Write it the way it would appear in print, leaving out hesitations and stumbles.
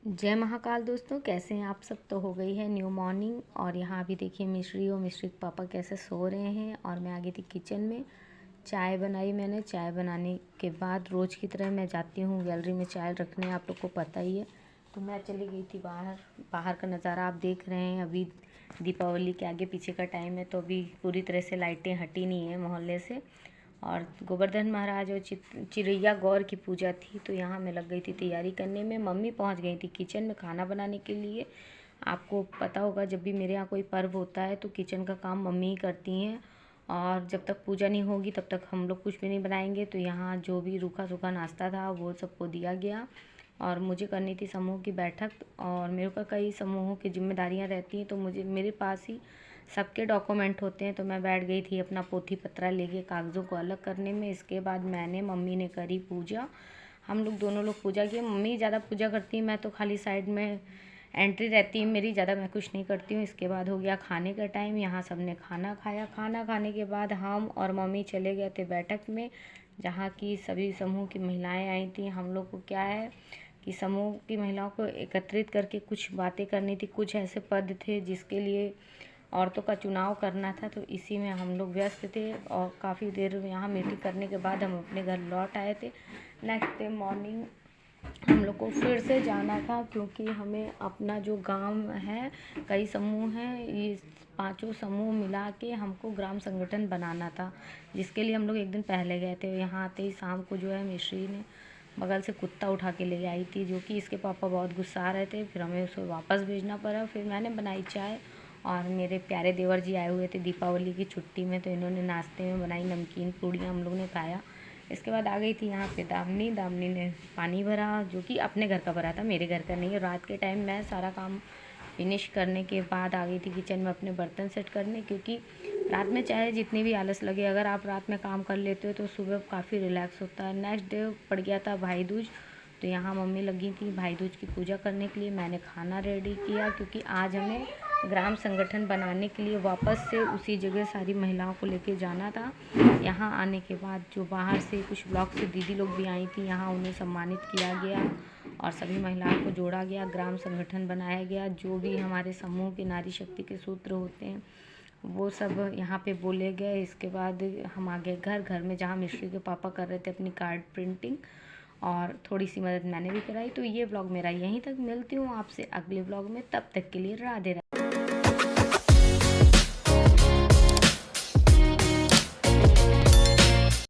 जय महाकाल दोस्तों, कैसे हैं आप सब। तो हो गई है न्यू मॉर्निंग और यहाँ अभी देखिए मिश्री और मिश्री के पापा कैसे सो रहे हैं। और मैं आ गई थी किचन में, चाय बनाई मैंने। चाय बनाने के बाद रोज़ की तरह मैं जाती हूँ गैलरी में चाय रखने, आप लोग को पता ही है। तो मैं चली गई थी बाहर। बाहर का नज़ारा आप देख रहे हैं। अभी दीपावली के आगे पीछे का टाइम है, तो अभी पूरी तरह से लाइटें हटी नहीं है मोहल्ले से। और गोवर्धन महाराज और चिरैया गौर की पूजा थी, तो यहाँ मैं लग गई थी तैयारी करने में। मम्मी पहुँच गई थी किचन में खाना बनाने के लिए। आपको पता होगा जब भी मेरे यहाँ कोई पर्व होता है तो किचन का काम मम्मी ही करती हैं। और जब तक पूजा नहीं होगी तब तक हम लोग कुछ भी नहीं बनाएंगे। तो यहाँ जो भी रूखा सूखा नाश्ता था वो सबको दिया गया। और मुझे करनी थी समूह की बैठक, और मेरे ऊपर कई समूहों की जिम्मेदारियाँ रहती हैं, तो मुझे मेरे पास ही सबके डॉक्यूमेंट होते हैं। तो मैं बैठ गई थी अपना पोथी पत्रा लेके कागज़ों को अलग करने में। इसके बाद मम्मी ने करी पूजा। हम लोग दोनों लोग पूजा किए। मम्मी ज़्यादा पूजा करती है, मैं तो खाली साइड में एंट्री रहती है मेरी, ज़्यादा मैं कुछ नहीं करती हूँ। इसके बाद हो गया खाने का टाइम। यहाँ सब ने खाना खाया। खाना खाने के बाद हम और मम्मी चले गए थे बैठक में, जहाँ की सभी समूह की महिलाएं आई थी। हम लोग को क्या है कि समूह की महिलाओं को एकत्रित करके कुछ बातें करनी थी। कुछ ऐसे पद थे जिसके लिए औरतों का चुनाव करना था, तो इसी में हम लोग व्यस्त थे। और काफ़ी देर यहाँ मीटिंग करने के बाद हम अपने घर लौट आए थे। नेक्स्ट डे मॉर्निंग हम लोग को फिर से जाना था, क्योंकि हमें अपना जो गांव है, कई समूह हैं, ये पांचों समूह मिला के हमको ग्राम संगठन बनाना था, जिसके लिए हम लोग एक दिन पहले गए थे। यहाँ आते ही शाम को जो है मिश्री ने बगल से कुत्ता उठा के ले आई थी, जो कि इसके पापा बहुत गुस्सा रहे थे। फिर हमें उसे वापस भेजना पड़ा। फिर मैंने बनाई चाय, और मेरे प्यारे देवर जी आए हुए थे दीपावली की छुट्टी में, तो इन्होंने नाश्ते में बनाई नमकीन पूड़ियाँ, हम लोग ने खाया। इसके बाद आ गई थी यहाँ पे दामनी ने पानी भरा, जो कि अपने घर का भरा था, मेरे घर का नहीं। रात के टाइम मैं सारा काम फिनिश करने के बाद आ गई थी किचन में अपने बर्तन सेट करने, क्योंकि रात में चाहे जितनी भी आलस लगे, अगर आप रात में काम कर लेते हो तो सुबह काफ़ी रिलैक्स होता है। नेक्स्ट डे पड़ गया था भाई दूज, तो यहाँ मम्मी लगी थी भाई दूज की पूजा करने के लिए। मैंने खाना रेडी किया, क्योंकि आज हमें ग्राम संगठन बनाने के लिए वापस से उसी जगह सारी महिलाओं को लेके जाना था। यहाँ आने के बाद जो बाहर से कुछ ब्लॉक से दीदी लोग भी आई थी, यहाँ उन्हें सम्मानित किया गया और सभी महिलाओं को जोड़ा गया, ग्राम संगठन बनाया गया। जो भी हमारे समूह के नारी शक्ति के सूत्र होते हैं वो सब यहाँ पे बोले गए। इसके बाद हम आ गए घर में, जहाँ मिश्री के पापा कर रहे थे अपनी कार्ड प्रिंटिंग, और थोड़ी सी मदद मैंने भी कराई। तो ये व्लॉग मेरा यहीं तक। मिलती हूँ आपसे अगले व्लॉग में, तब तक के लिए राधे राधे।